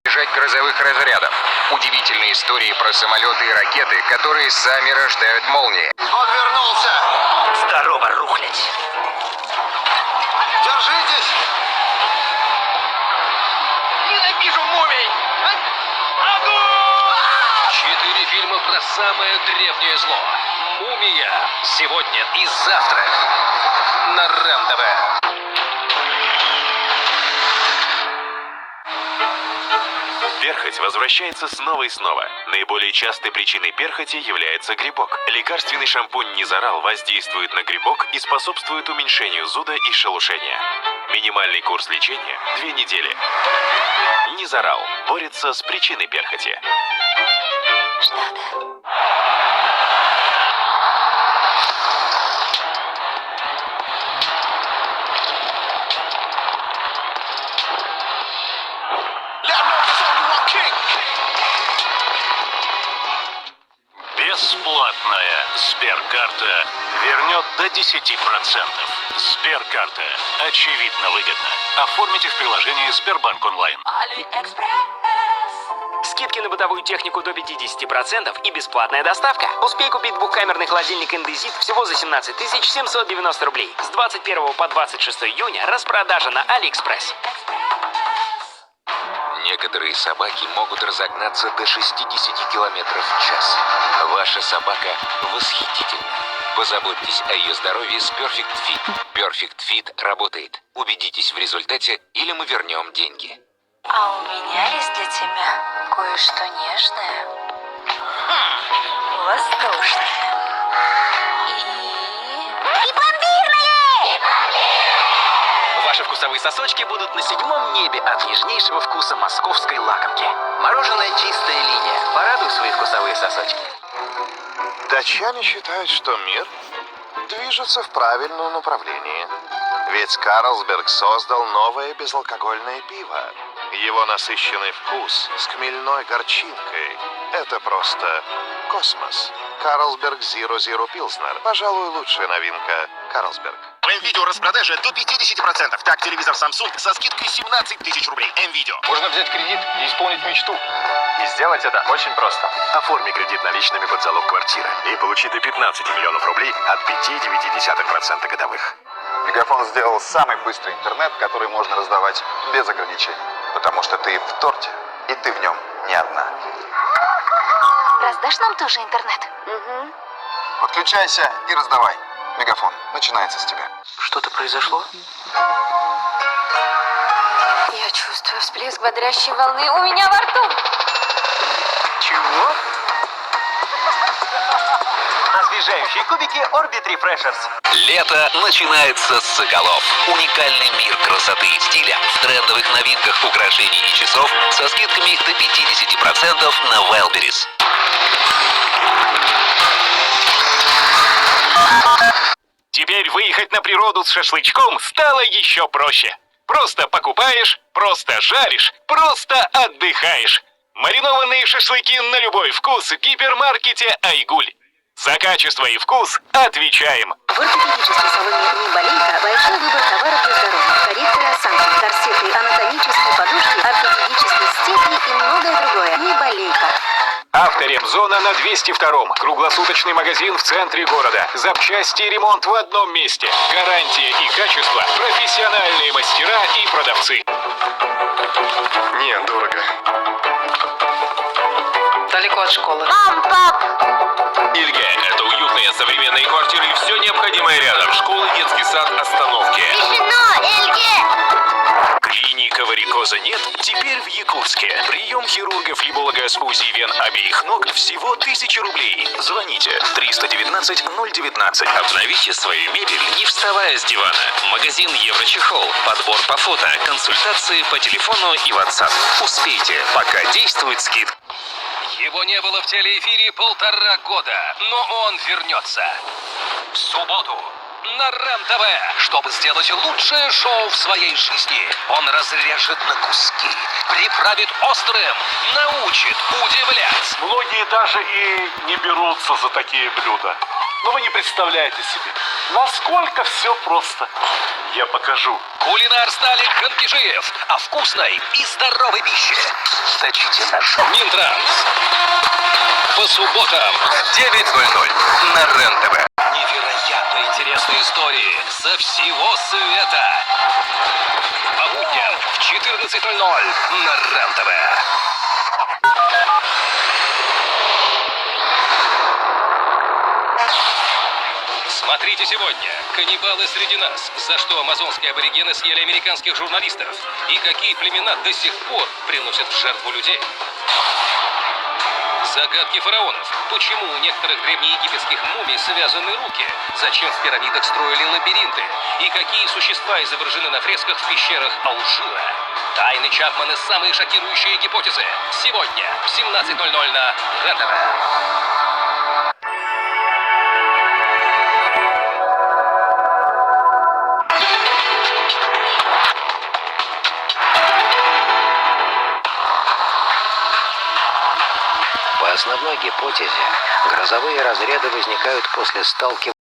избежать грозовых разрядов. Удивительные истории про самолеты и ракеты, которые сами рождают молнии. Он вернулся! Здорово, рухлядь! Держитесь! Ненавижу мумий! 4 фильма про самое древнее зло. Мумия. Сегодня и завтра. На РЕН-ТВ. Перхоть возвращается снова и снова. Наиболее частой причиной перхоти является грибок. Лекарственный шампунь Низарал воздействует на грибок и способствует уменьшению зуда и шелушения. Минимальный курс лечения – 2 недели. Низарал борется с причиной перхоти. Бесплатная Сберкарта вернет до 10%. Сберкарта. Очевидно выгодно. Оформите в приложении Сбербанк онлайн. Скидки на бытовую технику до 50% и бесплатная доставка. Успей купить двухкамерный холодильник Индезит всего за 17 790 рублей. С 21 по 26 июня распродажа на Алиэкспресс. Некоторые собаки могут разогнаться до 60 километров в час. Ваша собака восхитительна. Позаботьтесь о ее здоровье с Perfect Fit. Perfect Fit работает. Убедитесь в результате, или мы вернем деньги. А у меня есть для тебя кое-что нежное, воздушное и пломбирное! Ваши вкусовые сосочки будут на 7-м небе от нежнейшего вкуса московской лакомки. Мороженое «Чистая линия». Порадуй свои вкусовые сосочки. Датчане считают, что мир движется в правильном направлении. Ведь Карлсберг создал новое безалкогольное пиво. Его насыщенный вкус с хмельной горчинкой – это просто космос. Карлсберг Zero Pilsner. Пожалуй, лучшая новинка Карлсберг. М-видео распродажа до 50%. Так, телевизор Samsung со скидкой 17 тысяч рублей. М-видео. Можно взять кредит и исполнить мечту. И сделать это очень просто. Оформи кредит наличными под залог квартиры и получи до 15 миллионов рублей от 5,9% годовых. Мегафон сделал самый быстрый интернет, который можно раздавать без ограничений. Потому что ты в торте, и ты в нем не одна. Раздашь нам тоже интернет? Подключайся и раздавай. Мегафон, начинается с тебя. Что-то произошло? Я чувствую всплеск бодрящей волны у меня во рту. Чего? Освежающие кубики Orbit Refreshers. Лето начинается с Соколов. Уникальный мир красоты и стиля в трендовых новинках украшений и часов со скидками до 50% на Wildberries. Теперь выехать на природу с шашлычком стало еще проще. Просто покупаешь, просто жаришь, просто отдыхаешь. Маринованные шашлыки на любой вкус в гипермаркете «Айгуль». За качество и вкус отвечаем. В ортопедическом салоне «Неболейка» большой выбор товаров для здоровья. Корректоры осанки, корсеты, анатомические подушки, ортопедические степи и многое другое. «Неболейка». Авторемзона на 202-м. Круглосуточный магазин в центре города. Запчасти и ремонт в одном месте. Гарантия и качество, профессиональные мастера и продавцы. Не, дорого. Далеко от школы. Мам, пап! Илья – это уютные современные квартиры и все необходимое рядом. Школа, детский сад, остановки. Смешно, Эльге! Клиника варикоза нет? Теперь в Якутске. Прием хирургов, флеболога с УЗИ вен обеих ног всего 1000 рублей. Звоните 319-019. Обновите свою мебель, не вставая с дивана. Магазин Еврочехол. Подбор по фото. Консультации по телефону и WhatsApp. Успейте, пока действует скидка. Его не было в телеэфире 1,5 года, но он вернется. В субботу на РЕН-ТВ, чтобы сделать лучшее шоу в своей жизни. Он разрежет на куски, приправит острым, научит удивлять. Многие даже и не берутся за такие блюда. Но вы не представляете себе, насколько все просто. Я покажу. Кулинар Сталик Ханкишиев о вкусной и здоровой пище. Точите наш Минтранс. По субботам 9:00 на РЕН-ТВ. Невероятно интересные истории со всего света. По будням в 14:00 на РЕН-ТВ. Смотрите сегодня. Каннибалы среди нас. За что амазонские аборигены съели американских журналистов? И какие племена до сих пор приносят в жертву людей? Загадки фараонов. Почему у некоторых древнеегипетских мумий связаны руки? Зачем в пирамидах строили лабиринты? И какие существа изображены на фресках в пещерах Алжира? Тайны Чапмана, самые шокирующие гипотезы. Сегодня в 17:00 на РЕН-ТВ. По основной гипотезе, грозовые разряды возникают после сталкивания